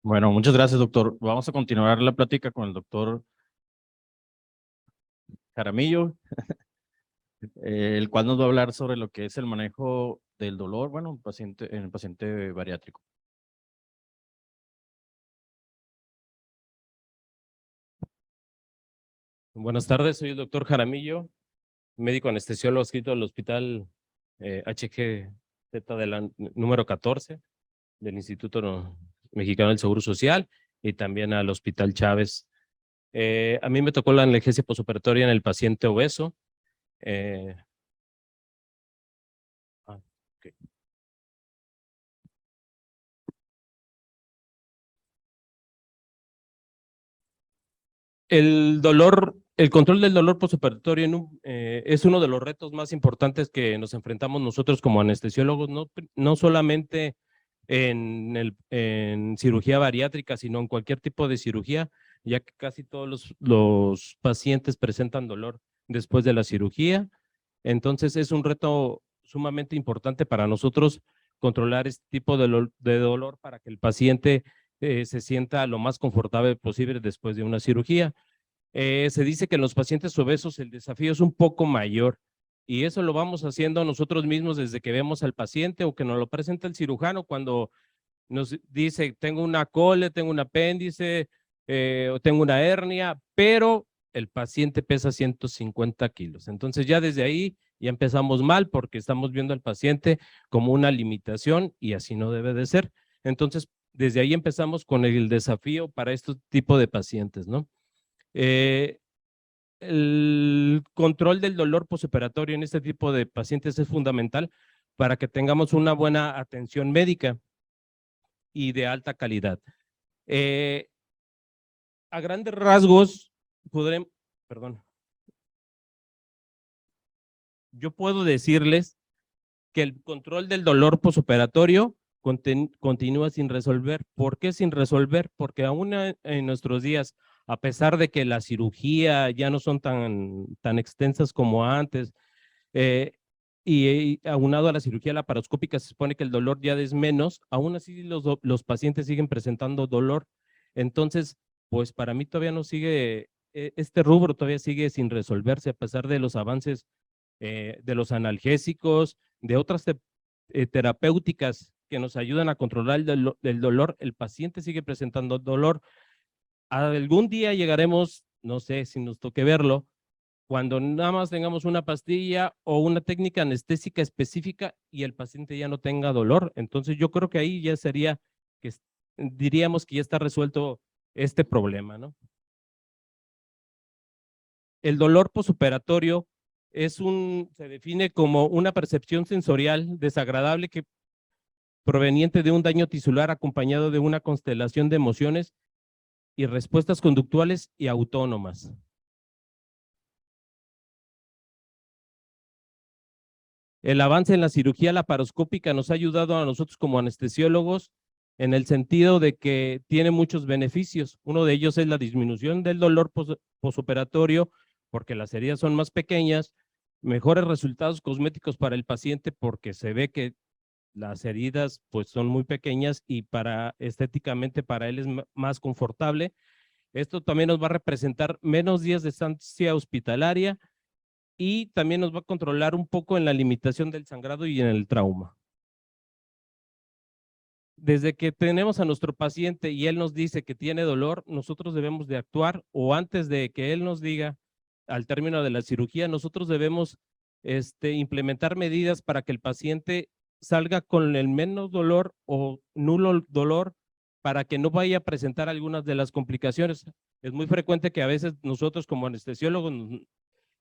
Bueno, muchas gracias, doctor. Vamos a continuar la plática con el doctor Jaramillo, el cual nos va a hablar sobre lo que es el manejo del dolor, bueno, en el paciente bariátrico. Buenas tardes, soy el doctor Jaramillo, médico anestesiólogo adscrito al hospital HGZ de la número 14 del Mexicano del Seguro Social y también al Hospital Chávez. A mí me tocó la analgesia posoperatoria en el paciente obeso. Eh, ah, ok. El control del dolor posoperatorio es uno de los retos más importantes que nos enfrentamos nosotros como anestesiólogos, no solamente en cirugía bariátrica, sino en cualquier tipo de cirugía, ya que casi todos los pacientes presentan dolor después de la cirugía. Entonces es un reto sumamente importante para nosotros controlar este tipo de dolor para que el paciente se sienta lo más confortable posible después de una cirugía. Se dice que en los pacientes obesos el desafío es un poco mayor y eso lo vamos haciendo nosotros mismos desde que vemos al paciente o que nos lo presenta el cirujano cuando nos dice, tengo una cole, tengo un apéndice o tengo una hernia, pero el paciente pesa 150 kilos. Entonces ya desde ahí ya empezamos mal porque estamos viendo al paciente como una limitación y así no debe de ser. Entonces, desde ahí empezamos con el desafío para este tipo de pacientes, ¿no? Eh, el control del dolor posoperatorio en este tipo de pacientes es fundamental para que tengamos una buena atención médica y de alta calidad. Eh, a grandes rasgos, podremos, perdón, yo puedo decirles que el control del dolor posoperatorio continúa sin resolver. ¿Por qué sin resolver? Porque aún en nuestros días, a pesar de que la cirugía ya no son tan extensas como antes, eh, y aunado a la cirugía laparoscópica se supone que el dolor ya es menos, aún así los pacientes siguen presentando dolor. Entonces, pues para mí todavía no sigue, este rubro todavía sigue sin resolverse a pesar de los avances de los analgésicos, de otras terapéuticas que nos ayudan a controlar el dolor, el paciente sigue presentando dolor. Algún día llegaremos, no sé si nos toque verlo, cuando nada más tengamos una pastilla o una técnica anestésica específica y el paciente ya no tenga dolor. Entonces yo creo que ahí ya sería, que diríamos que ya está resuelto este problema, ¿no? El dolor posoperatorio se define como una percepción sensorial desagradable proveniente de un daño tisular acompañado de una constelación de emociones y respuestas conductuales y autónomas. El avance en la cirugía laparoscópica nos ha ayudado a nosotros como anestesiólogos en el sentido de que tiene muchos beneficios. Uno de ellos es la disminución del dolor posoperatorio, porque las heridas son más pequeñas, mejores resultados cosméticos para el paciente porque se ve que las heridas pues son muy pequeñas y estéticamente para él es más confortable. Esto también nos va a representar menos días de estancia hospitalaria y también nos va a controlar un poco en la limitación del sangrado y en el trauma. Desde que tenemos a nuestro paciente y él nos dice que tiene dolor, nosotros debemos de actuar, o antes de que él nos diga al término de la cirugía, nosotros debemos implementar medidas para que el paciente salga con el menos dolor o nulo dolor para que no vaya a presentar algunas de las complicaciones. Es muy frecuente que a veces nosotros como anestesiólogos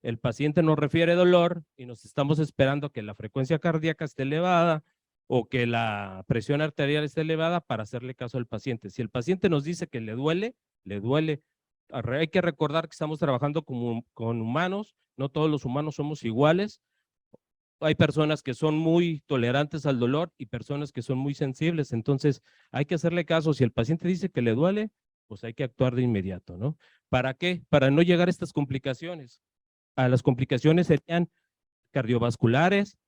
el paciente nos refiere dolor y nos estamos esperando que la frecuencia cardíaca esté elevada o que la presión arterial esté elevada para hacerle caso al paciente. Si el paciente nos dice que le duele, le duele. Hay que recordar que estamos trabajando con humanos, no todos los humanos somos iguales. Hay personas que son muy tolerantes al dolor y personas que son muy sensibles, entonces hay que hacerle caso. Si el paciente dice que le duele, pues hay que actuar de inmediato, ¿no? ¿Para qué? Para no llegar a estas complicaciones. A las complicaciones serían cardiovasculares,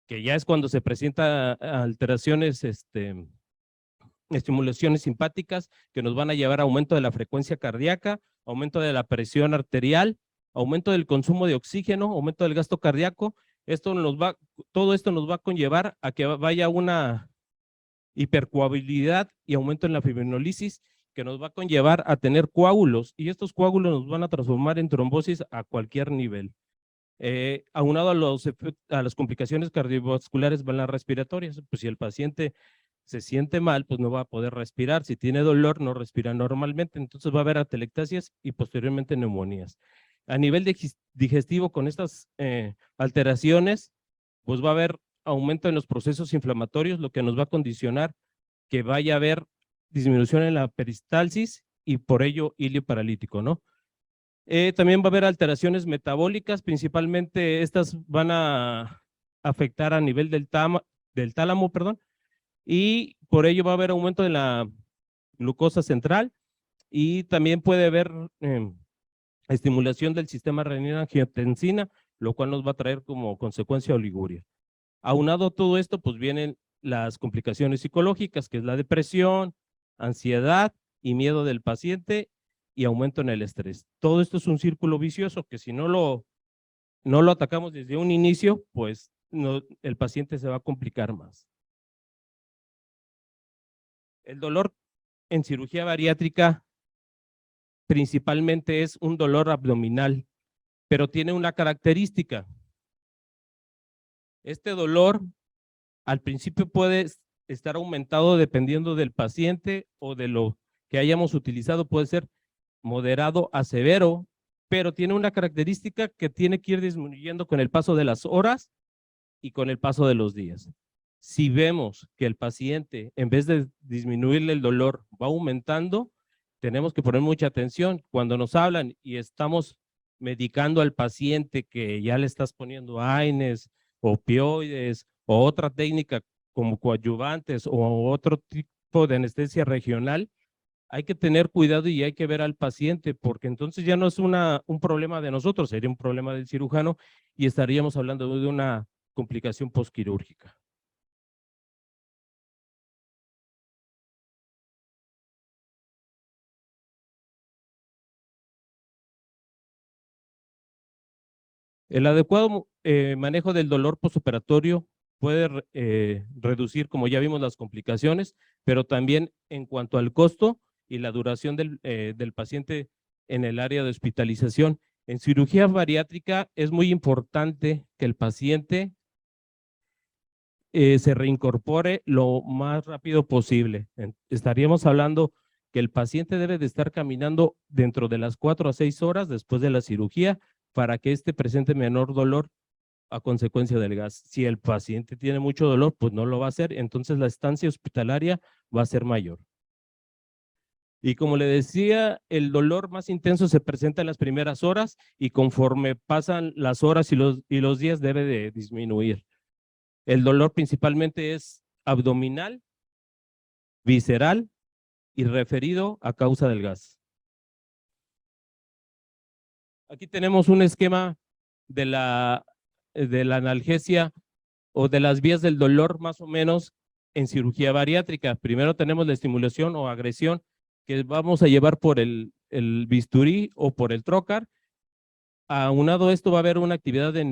que ya es cuando se presenta alteraciones estimulaciones simpáticas que nos van a llevar a aumento de la frecuencia cardíaca, aumento de la presión arterial, aumento del consumo de oxígeno, aumento del gasto cardíaco. Todo esto nos va a conllevar a que vaya una hipercoagulabilidad y aumento en la fibrinolisis, que nos va a conllevar a tener coágulos, y estos coágulos nos van a transformar en trombosis a cualquier nivel. Aunado a las complicaciones cardiovasculares van las respiratorias, pues si el paciente se siente mal, pues no va a poder respirar. Si tiene dolor, no respira normalmente, entonces va a haber atelectasias y posteriormente neumonías. A nivel digestivo, con estas alteraciones, pues va a haber aumento en los procesos inflamatorios, lo que nos va a condicionar que vaya a haber disminución en la peristalsis y por ello hilio paralítico, ¿no? También va a haber alteraciones metabólicas, principalmente estas van a afectar a nivel del tálamo, perdón, y por ello va a haber aumento de la glucosa central y también puede haber estimulación del sistema renina-angiotensina, lo cual nos va a traer como consecuencia oliguria. Aunado a todo esto, pues vienen las complicaciones psicológicas, que es la depresión, ansiedad y miedo del paciente y aumento en el estrés. Todo esto es un círculo vicioso que si no lo atacamos desde un inicio, pues el paciente se va a complicar más. El dolor en cirugía bariátrica principalmente es un dolor abdominal, pero tiene una característica. Este dolor al principio puede estar aumentado dependiendo del paciente o de lo que hayamos utilizado, puede ser moderado a severo, pero tiene una característica que tiene que ir disminuyendo con el paso de las horas y con el paso de los días. Si vemos que el paciente, en vez de disminuirle el dolor, va aumentando, tenemos que poner mucha atención. Cuando nos hablan y estamos medicando al paciente que ya le estás poniendo AINES, opioides o otra técnica como coadyuvantes o otro tipo de anestesia regional, hay que tener cuidado y hay que ver al paciente, porque entonces ya no es un problema de nosotros, sería un problema del cirujano y estaríamos hablando de una complicación posquirúrgica. El adecuado manejo del dolor postoperatorio puede reducir, como ya vimos, las complicaciones, pero también en cuanto al costo y la duración del paciente en el área de hospitalización. En cirugía bariátrica es muy importante que el paciente se reincorpore lo más rápido posible. Estaríamos hablando que el paciente debe de estar caminando dentro de las 4 a 6 horas después de la cirugía para que éste presente menor dolor a consecuencia del gas. Si el paciente tiene mucho dolor, pues no lo va a hacer, entonces la estancia hospitalaria va a ser mayor. Y como le decía, el dolor más intenso se presenta en las primeras horas y conforme pasan las horas y los días debe de disminuir. El dolor principalmente es abdominal, visceral y referido a causa del gas. Aquí tenemos un esquema de la analgesia o de las vías del dolor más o menos en cirugía bariátrica. Primero tenemos la estimulación o agresión que vamos a llevar por el bisturí o por el trocar. Aunado a esto va a haber una actividad de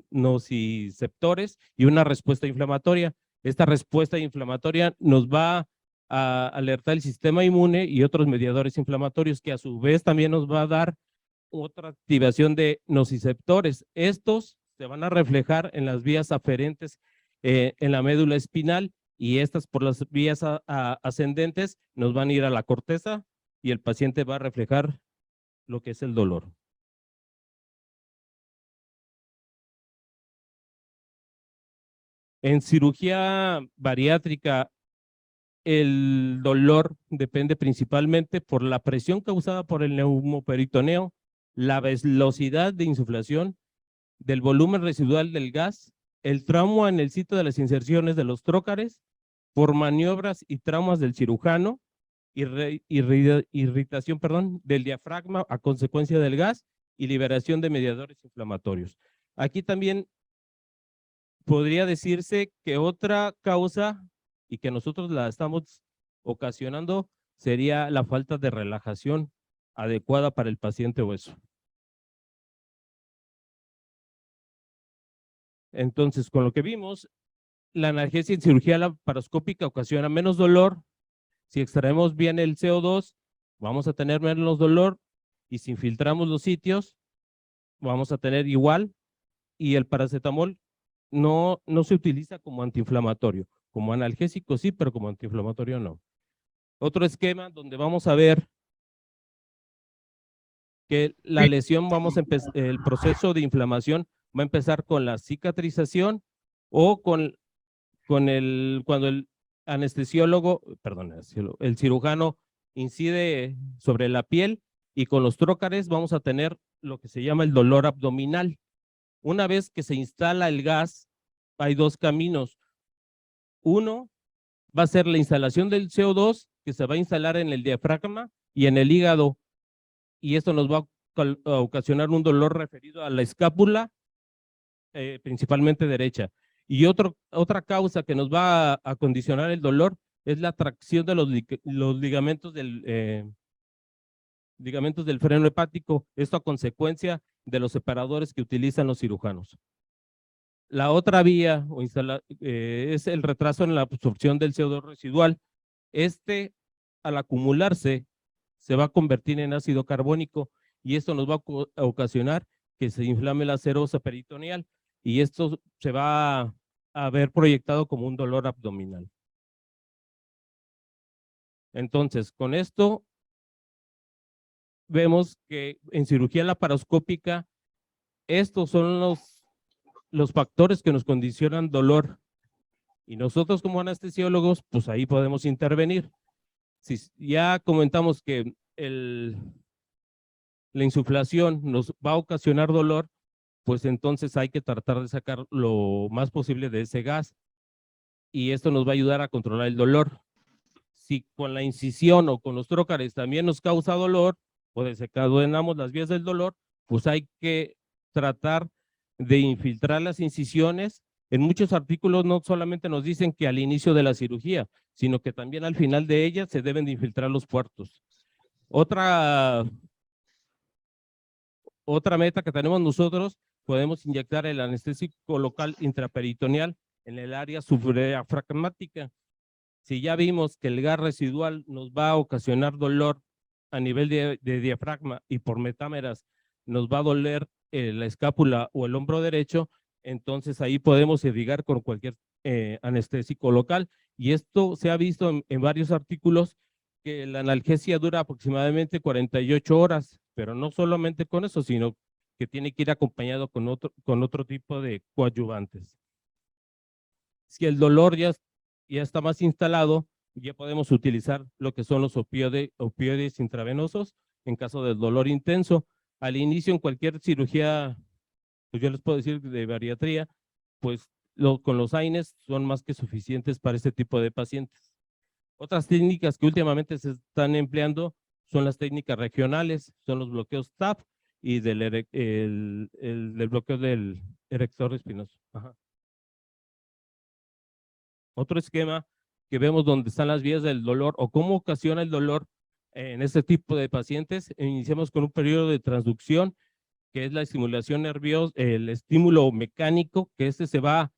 nociceptores y una respuesta inflamatoria. Esta respuesta inflamatoria nos va a alertar el sistema inmune y otros mediadores inflamatorios que a su vez también nos va a dar otra activación de nociceptores. Estos se van a reflejar en las vías aferentes en la médula espinal y estas por las vías ascendentes nos van a ir a la corteza y el paciente va a reflejar lo que es el dolor. En cirugía bariátrica, el dolor depende principalmente por la presión causada por el neumoperitoneo, la velocidad de insuflación, del volumen residual del gas, el trauma en el sitio de las inserciones de los trócares, por maniobras y traumas del cirujano, irritación del diafragma a consecuencia del gas y liberación de mediadores inflamatorios. Aquí también podría decirse que otra causa y que nosotros la estamos ocasionando sería la falta de relajación adecuada para el paciente obeso. Entonces, con lo que vimos, la analgesia en cirugía laparoscópica ocasiona menos dolor. Si extraemos bien el CO2, vamos a tener menos dolor, y si infiltramos los sitios, vamos a tener igual. Y el paracetamol no se utiliza como antiinflamatorio. Como analgésico sí, pero como antiinflamatorio no. Otro esquema donde vamos a ver que la lesión, el proceso de inflamación va a empezar con la cicatrización o cuando el anestesiólogo, perdón, el cirujano incide sobre la piel, y con los trócares vamos a tener lo que se llama el dolor abdominal. Una vez que se instala el gas, hay dos caminos. Uno va a ser la instalación del CO2, que se va a instalar en el diafragma y en el hígado, y esto nos va a ocasionar un dolor referido a la escápula, principalmente derecha. Y otra causa que nos va a condicionar el dolor es la tracción de los ligamentos del freno hepático, esto a consecuencia de los separadores que utilizan los cirujanos. La otra vía es el retraso en la absorción del CO2 residual. Al acumularse, se va a convertir en ácido carbónico, y esto nos va a ocasionar que se inflame la serosa peritoneal, y esto se va a ver proyectado como un dolor abdominal. Entonces, con esto vemos que en cirugía laparoscópica estos son los factores que nos condicionan dolor, y nosotros como anestesiólogos, pues ahí podemos intervenir. Si ya comentamos que la insuflación nos va a ocasionar dolor, pues entonces hay que tratar de sacar lo más posible de ese gas, y esto nos va a ayudar a controlar el dolor. Si con la incisión o con los trócares también nos causa dolor, o desencadenamos las vías del dolor, pues hay que tratar de infiltrar las incisiones. En muchos artículos no solamente nos dicen que al inicio de la cirugía, sino que también al final de ella se deben de infiltrar los puertos. Otra meta que tenemos nosotros, podemos inyectar el anestésico local intraperitoneal en el área subdiafragmática. Si ya vimos que el gas residual nos va a ocasionar dolor a nivel de diafragma, y por metámeras nos va a doler la escápula o el hombro derecho, entonces ahí podemos irrigar con cualquier anestésico local. Y esto se ha visto en varios artículos, que la analgesia dura aproximadamente 48 horas, pero no solamente con eso, sino que tiene que ir acompañado con otro tipo de coadyuvantes. Si el dolor ya está más instalado, ya podemos utilizar lo que son los opioides intravenosos en caso del dolor intenso. Al inicio, en cualquier cirugía, pues yo les puedo decir de bariatría, pues con los AINES son más que suficientes para este tipo de pacientes. Otras técnicas que últimamente se están empleando son las técnicas regionales, son los bloqueos TAP y el bloqueo del erector espinoso. Ajá. Otro esquema que vemos donde están las vías del dolor o cómo ocasiona el dolor en este tipo de pacientes. Iniciamos con un periodo de transducción, que es la estimulación nerviosa, el estímulo mecánico, que se va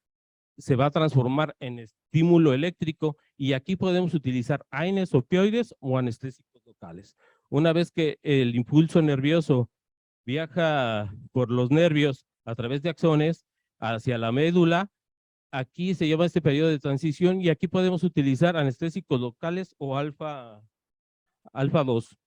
a transformar en estímulo eléctrico, y aquí podemos utilizar AINES, opioides o anestésicos locales. Una vez que el impulso nervioso viaja por los nervios a través de axones hacia la médula, aquí se llama este periodo de transición, y aquí podemos utilizar anestésicos locales o alfa 2.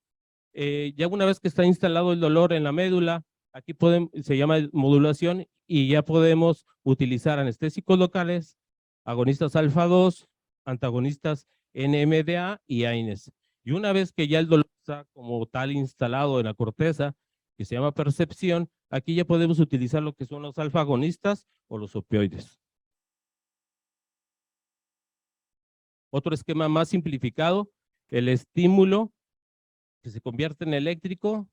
Ya una vez que está instalado el dolor en la médula, aquí se llama modulación, y ya podemos utilizar anestésicos locales, agonistas alfa 2, antagonistas NMDA y AINES. Y una vez que ya el dolor está como tal instalado en la corteza, que se llama percepción, aquí ya podemos utilizar lo que son los alfa agonistas o los opioides. Otro esquema más simplificado, el estímulo que se convierte en eléctrico.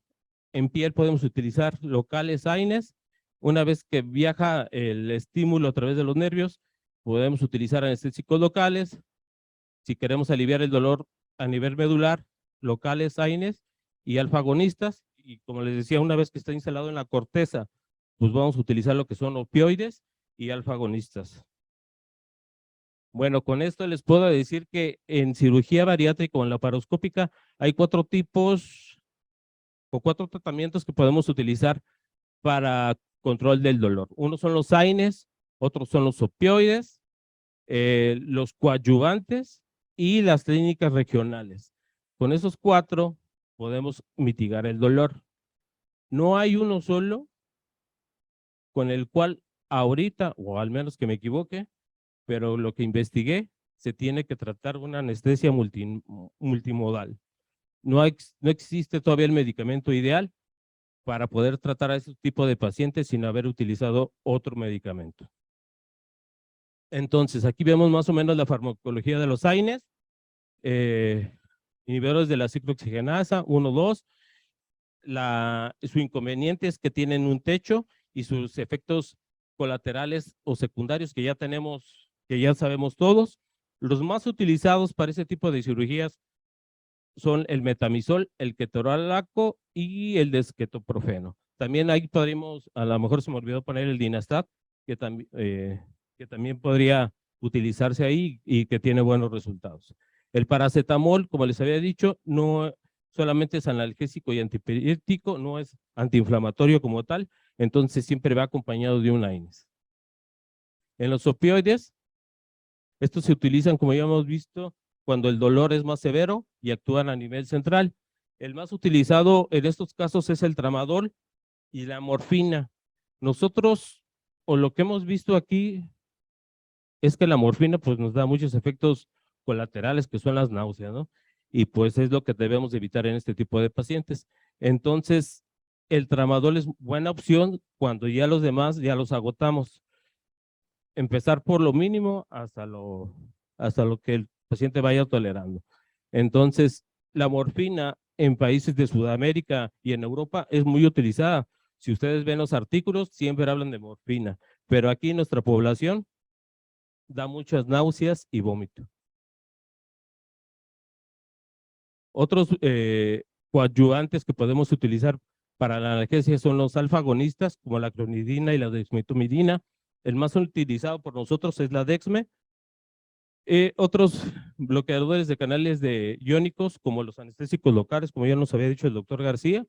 En piel podemos utilizar locales AINES. Una vez que viaja el estímulo a través de los nervios, podemos utilizar anestésicos locales. Si queremos aliviar el dolor a nivel medular, locales, AINES y alfa-agonistas. Y como les decía, una vez que está instalado en la corteza, pues vamos a utilizar lo que son opioides y alfa-agonistas. Bueno, con esto les puedo decir que en cirugía bariátrica o en laparoscópica hay 4 tipos o 4 tratamientos que podemos utilizar para control del dolor. Uno son los AINES, otros son los opioides, los coadyuvantes y las clínicas regionales. Con esos 4 podemos mitigar el dolor. No hay uno solo con el cual ahorita, o al menos que me equivoque, pero lo que investigué, se tiene que tratar una anestesia multimodal. No existe todavía el medicamento ideal para poder tratar a ese tipo de pacientes sin haber utilizado otro medicamento. Entonces, aquí vemos más o menos la farmacología de los AINES, inhibidores de la ciclooxigenasa, 1, 2. Su inconveniente es que tienen un techo y sus efectos colaterales o secundarios que ya tenemos, que ya sabemos todos. Los más utilizados para ese tipo de cirugías son el metamizol, el ketorolaco y el desquetoprofeno. También ahí podríamos, a lo mejor se me olvidó poner el Dinastat, que también podría utilizarse ahí y que tiene buenos resultados. El paracetamol, como les había dicho, no solamente es analgésico y antipirético, no es antiinflamatorio como tal, entonces siempre va acompañado de un AINES. En los opioides, estos se utilizan, como ya hemos visto, cuando el dolor es más severo y actúan a nivel central. El más utilizado en estos casos es el tramadol y la morfina. Nosotros, o lo que hemos visto aquí, es que la morfina pues nos da muchos efectos colaterales que son las náuseas, ¿no? Y pues es lo que debemos evitar en este tipo de pacientes. Entonces, el tramadol es buena opción cuando ya los demás ya los agotamos. Empezar por lo mínimo hasta lo que el paciente vaya tolerando. Entonces, la morfina en países de Sudamérica y en Europa es muy utilizada. Si ustedes ven los artículos, siempre hablan de morfina, pero aquí en nuestra población da muchas náuseas y vómito. Otros coadyuvantes que podemos utilizar para la analgesia son los alfa-agonistas, como la clonidina y la dexmedetomidina. El más utilizado por nosotros es la Dexme. Otros bloqueadores de canales iónicos, como los anestésicos locales, como ya nos había dicho el doctor García,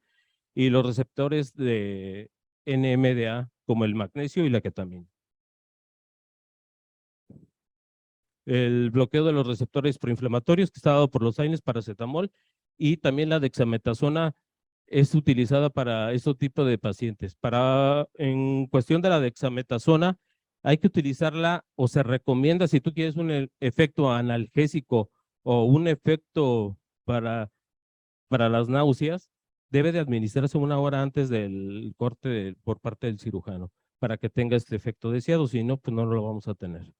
y los receptores de NMDA, como el magnesio y la ketamina. El bloqueo de los receptores proinflamatorios, que está dado por los AINES, paracetamol, y también la dexametasona es utilizada para este tipo de pacientes. En cuestión de la dexametasona, hay que utilizarla o se recomienda si tú quieres un efecto analgésico o un efecto para las náuseas, debe de administrarse 1 hora antes del corte por parte del cirujano para que tenga este efecto deseado, si no, pues no lo vamos a tener.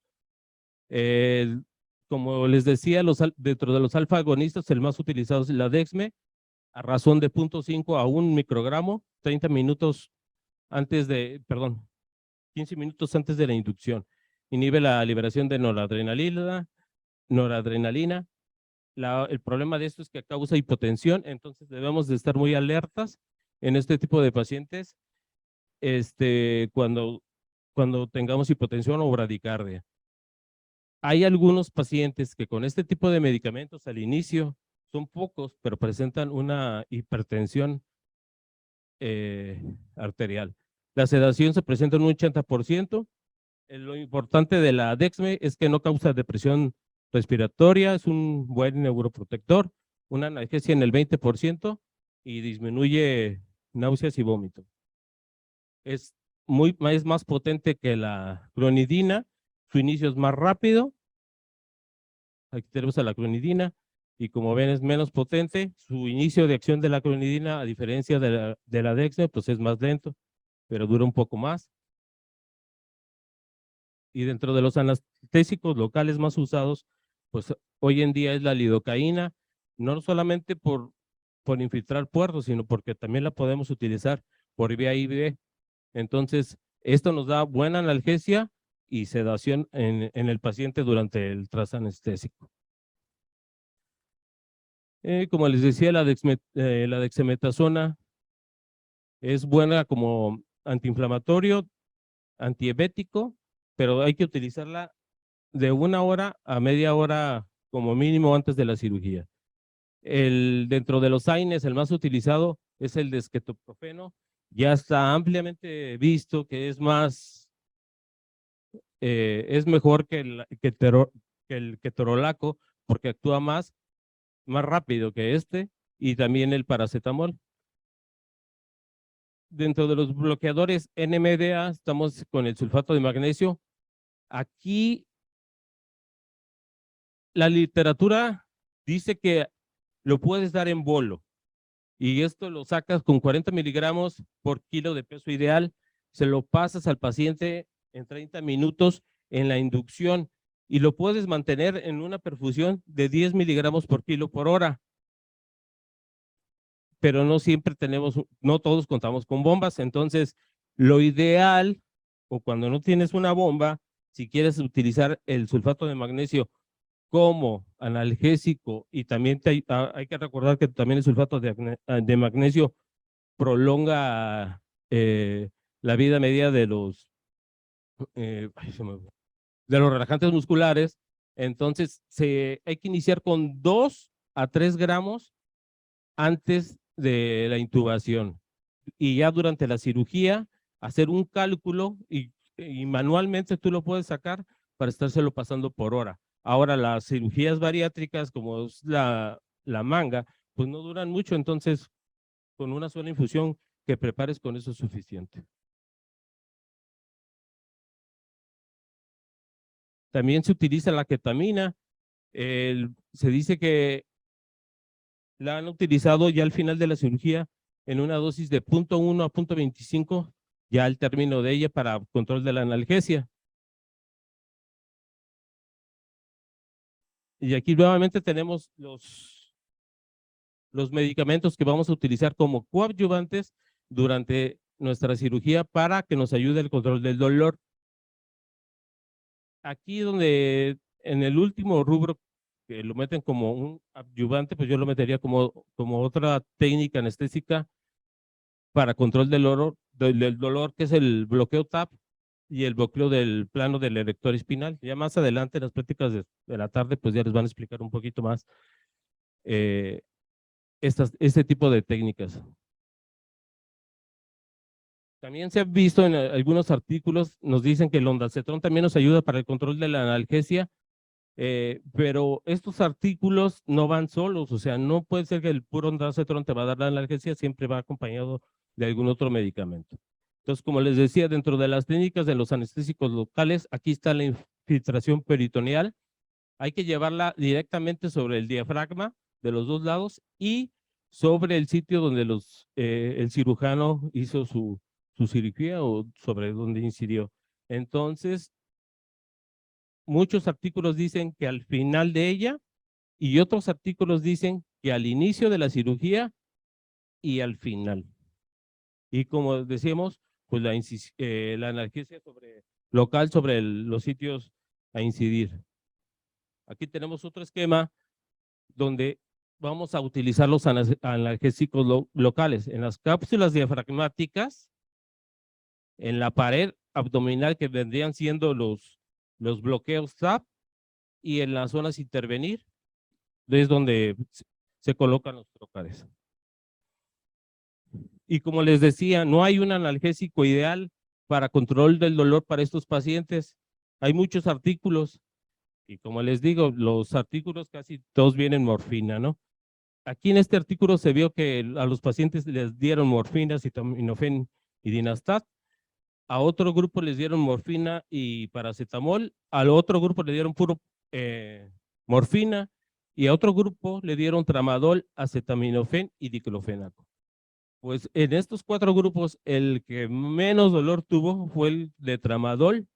Como les decía, dentro de los alfa-agonistas, el más utilizado es la Dexme, a razón de 0.5 a 1 microgramo, 30 minutos antes de, perdón, 15 minutos antes de la inducción. Inhibe la liberación de noradrenalina. El problema de esto es que causa hipotensión, entonces debemos de estar muy alertas en este tipo de pacientes cuando tengamos hipotensión o bradicardia. Hay algunos pacientes que con este tipo de medicamentos al inicio son pocos, pero presentan una hipertensión arterial. La sedación se presenta en un 80%. Lo importante de la Dexme es que no causa depresión respiratoria, es un buen neuroprotector, una analgesia en el 20% y disminuye náuseas y vómito. Es más potente que la clonidina, su inicio es más rápido. Aquí tenemos a la clonidina y como ven es menos potente. Su inicio de acción de la clonidina, a diferencia de la Dexme, pues es más lento, pero dura un poco más. Y dentro de los anestésicos locales más usados, pues hoy en día es la lidocaína, no solamente por infiltrar puertos, sino porque también la podemos utilizar por vía IV. Entonces, esto nos da buena analgesia y sedación en el paciente durante el trasanestésico. Como les decía, la dexametasona es buena como antiinflamatorio, antiebético, pero hay que utilizarla de 1 hora a media hora como mínimo antes de la cirugía. Dentro de los AINES, el más utilizado es el de ketoprofeno. Ya está ampliamente visto que es mejor que el ketorolaco porque actúa más rápido que y también el paracetamol. Dentro de los bloqueadores NMDA estamos con el sulfato de magnesio. Aquí la literatura dice que lo puedes dar en bolo y esto lo sacas con 40 miligramos por kilo de peso ideal, se lo pasas al paciente en 30 minutos en la inducción y lo puedes mantener en una perfusión de 10 miligramos por kilo por hora. Pero no siempre no todos contamos con bombas, entonces lo ideal, o cuando no tienes una bomba, si quieres utilizar el sulfato de magnesio como analgésico y también hay que recordar que también el sulfato de magnesio prolonga la vida media de de los relajantes musculares, entonces hay que iniciar con 2 a 3 gramos antes de la intubación y ya durante la cirugía hacer un cálculo y manualmente tú lo puedes sacar para estárselo pasando por hora. Ahora las cirugías bariátricas como es la manga, pues no duran mucho, entonces con una sola infusión que prepares con eso es suficiente. También se utiliza la ketamina, se dice que la han utilizado ya al final de la cirugía en una dosis de 0.1 a 0.25 ya al término de ella para control de la analgesia. Y aquí nuevamente tenemos los medicamentos que vamos a utilizar como coadyuvantes durante nuestra cirugía para que nos ayude el control del dolor. Aquí donde en el último rubro que lo meten como un adyuvante, pues yo lo metería como otra técnica anestésica para control del dolor, que es el bloqueo TAP y el bloqueo del plano del erector espinal. Ya más adelante en las prácticas de la tarde, pues ya les van a explicar un poquito más este tipo de técnicas. También se ha visto en algunos artículos, nos dicen que el ondansetron también nos ayuda para el control de la analgesia, pero estos artículos no van solos, o sea, no puede ser que el puro ondansetron te va a dar la analgesia, siempre va acompañado de algún otro medicamento. Entonces, como les decía, dentro de las técnicas de los anestésicos locales, aquí está la infiltración peritoneal. Hay que llevarla directamente sobre el diafragma de los dos lados y sobre el sitio donde el cirujano hizo su cirugía o sobre donde incidió. Entonces, muchos artículos dicen que al final de ella y otros artículos dicen que al inicio de la cirugía y al final. Y como decíamos, pues la analgesia local sobre los sitios a incidir. Aquí tenemos otro esquema donde vamos a utilizar los analgésicos locales en las cápsulas diafragmáticas, en la pared abdominal que vendrían siendo los bloqueos TAP y en las zonas intervenir, es donde se colocan los trocales. Y como les decía, no hay un analgésico ideal para control del dolor para estos pacientes. Hay muchos artículos y como les digo, los artículos casi todos vienen morfina, ¿no? Aquí en este artículo se vio que a los pacientes les dieron morfina, acetaminofén y dinastat. A otro grupo les dieron morfina y paracetamol. Al otro grupo le dieron puro morfina y a otro grupo le dieron tramadol, acetaminofén y diclofenaco. Pues en estos 4 grupos, el que menos dolor tuvo fue el de tramadol,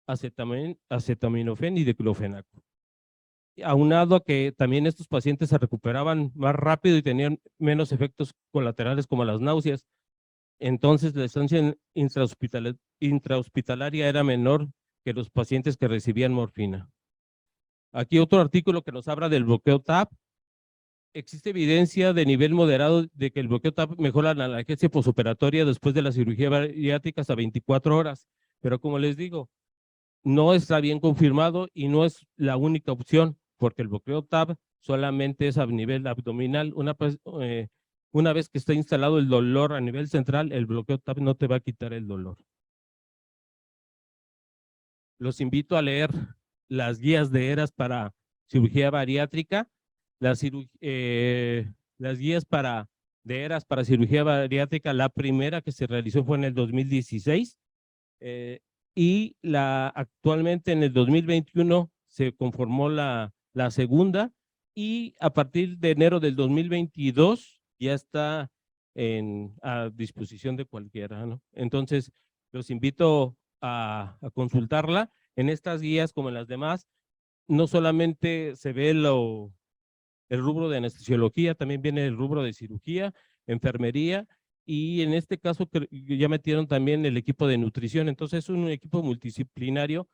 acetaminofén y diclofenaco. Aunado a que también estos pacientes se recuperaban más rápido y tenían menos efectos colaterales como las náuseas. Entonces la estancia intrahospitalaria era menor que los pacientes que recibían morfina. Aquí otro artículo que nos habla del bloqueo TAP existe evidencia de nivel moderado de que el bloqueo TAP mejora la analgesia posoperatoria después de la cirugía bariátrica hasta 24 horas. Pero como les digo, no está bien confirmado y no es la única opción, porque el bloqueo TAP solamente es a nivel abdominal. Una vez que está instalado el dolor a nivel central, el bloqueo TAP no te va a quitar el dolor. Los invito a leer las guías de ERAS para cirugía bariátrica, las guías de ERAS para cirugía bariátrica. La primera que se realizó fue en el 2016 y actualmente en el 2021 se conformó la segunda, y a partir de enero del 2022 ya está a disposición de cualquiera, ¿no? Entonces, los invito a consultarla. En estas guías, como en las demás, no solamente se ve el rubro de anestesiología, también viene el rubro de cirugía, enfermería, y en este caso ya metieron también el equipo de nutrición. Entonces es un equipo multidisciplinario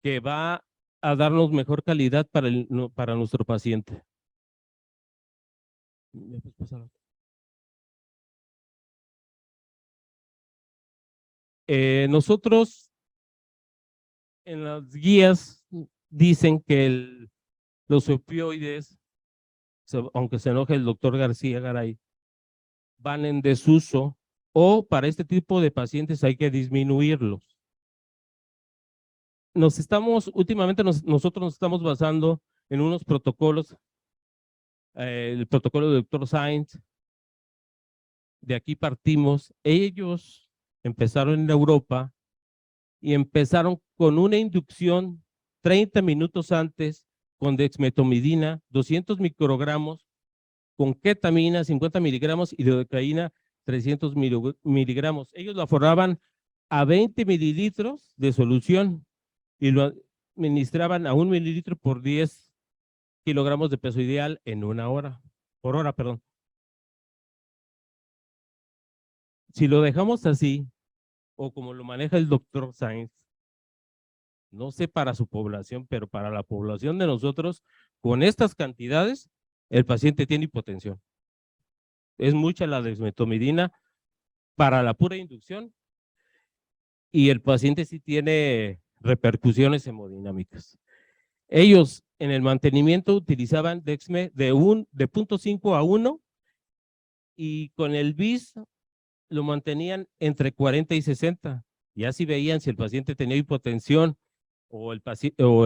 que va a darnos mejor calidad para nuestro paciente. Nosotros en las guías dicen que los opioides, aunque se enoje el doctor García Garay, van en desuso, o para este tipo de pacientes hay que disminuirlos. Últimamente nosotros nos estamos basando en unos protocolos, el protocolo del doctor Sainz. De aquí partimos. Ellos empezaron en Europa y empezaron con una inducción 30 minutos antes con dexmetomidina, 200 microgramos, con ketamina, 50 miligramos, y lidocaína, 300 miligramos. Ellos lo forraban a 20 mililitros de solución y lo administraban a 1 mililitro por 10 kilogramos de peso ideal en por hora, perdón. Si lo dejamos así, o como lo maneja el doctor Sainz, no sé para su población, pero para la población de nosotros, con estas cantidades, el paciente tiene hipotensión. Es mucha la dexmetomidina para la pura inducción, y el paciente sí tiene repercusiones hemodinámicas. Ellos en el mantenimiento utilizaban dexme de 0.5 a 1, y con el BIS lo mantenían entre 40 y 60. Ya si veían si el paciente tenía hipotensión o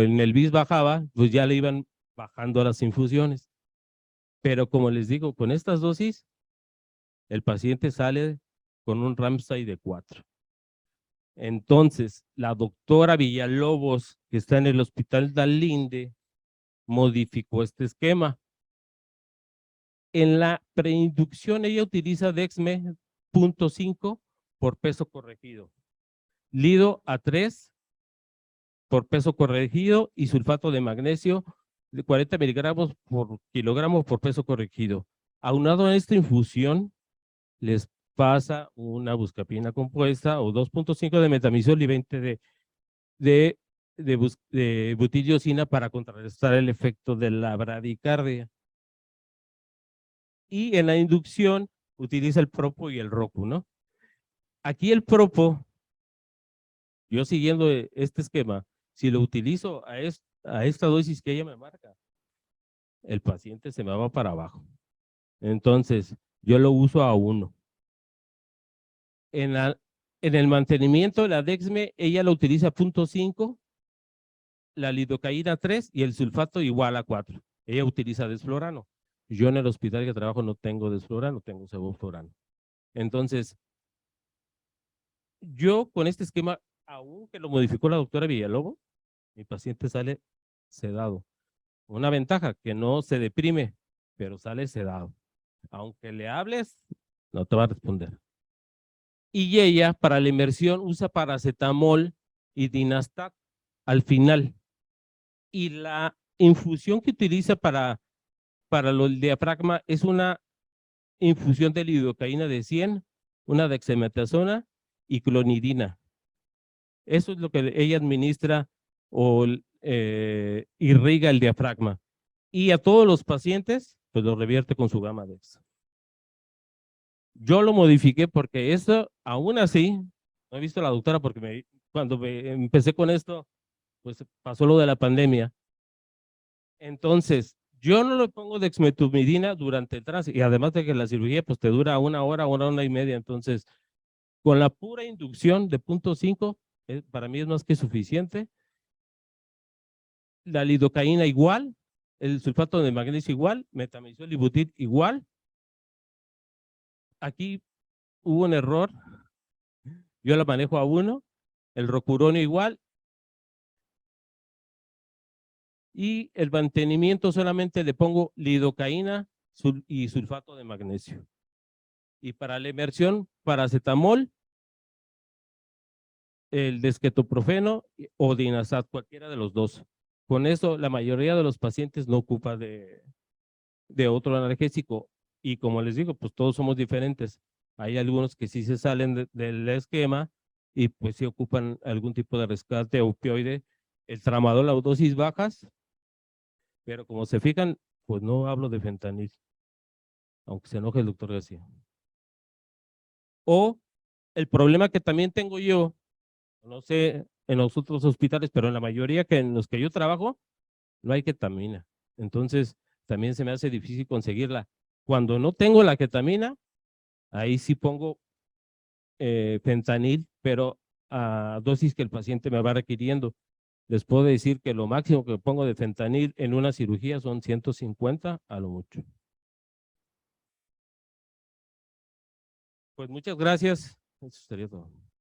en el BIS bajaba, pues ya le iban bajando a las infusiones. Pero como les digo, con estas dosis, el paciente sale con un Ramsay de 4. Entonces, la doctora Villalobos, que está en el Hospital Dalinde, modificó este esquema. En la preinducción ella utiliza dexme 0.5 por peso corregido, lido a 3 por peso corregido, y sulfato de magnesio de 40 miligramos por kilogramo por peso corregido. Aunado a esta infusión, les pasa una buscapina compuesta o 2.5 de metamizol y 20 de butiliocina para contrarrestar el efecto de la bradicardia. Y en la inducción utiliza el propo y el roku, ¿no? Aquí el propo, yo siguiendo este esquema, si lo utilizo a esta dosis que ella me marca, el paciente se me va para abajo. Entonces, yo lo uso a 1. En el mantenimiento de la dexme, ella lo utiliza a 0.5, la lidocaína 3 y el sulfato igual a 4. Ella utiliza desflorano. Yo en el hospital que trabajo no tengo desflorano, tengo sevoflurano. Entonces, yo con este esquema, aunque lo modificó la doctora Villalobos, mi paciente sale sedado. Una ventaja, que no se deprime, pero sale sedado. Aunque le hables, no te va a responder. Y ella, para la inmersión, usa paracetamol y dinastat al final. Y la infusión que utiliza para el diafragma es una infusión de lidocaína de 100, una dexametasona y clonidina. Eso es lo que ella administra o irriga el diafragma. Y a todos los pacientes pues lo revierte con su Gamma Dex. Yo lo modifiqué porque eso, aún así, no he visto a la doctora porque cuando empecé con esto, pues pasó lo de la pandemia. Entonces, yo no le pongo dexmedetomidina durante el trance, y además de que la cirugía pues te dura 1 hora, 1 hora y media. Entonces, con la pura inducción de 0.5, para mí es más que suficiente. La lidocaína igual, el sulfato de magnesio igual, metamizol y butit igual. Aquí hubo un error, yo la manejo a 1, el rocuronio igual, y el mantenimiento solamente le pongo lidocaína y sulfato de magnesio. Y para la emersión, paracetamol, el desquetoprofeno o dinazat, cualquiera de los dos. Con eso, la mayoría de los pacientes no ocupa de otro analgésico. Y como les digo, pues todos somos diferentes. Hay algunos que sí se salen del esquema y pues sí ocupan algún tipo de rescate opioide. El tramadol a dosis bajas, pero como se fijan, pues no hablo de fentanil, aunque se enoje el doctor García. O el problema que también tengo yo, no sé en los otros hospitales, pero en la mayoría en los que yo trabajo, no hay ketamina. Entonces, también se me hace difícil conseguirla. Cuando no tengo la ketamina, ahí sí pongo fentanil, pero a dosis que el paciente me va requiriendo. Les puedo decir que lo máximo que pongo de fentanil en una cirugía son 150 a lo mucho. Pues muchas gracias. Eso sería todo.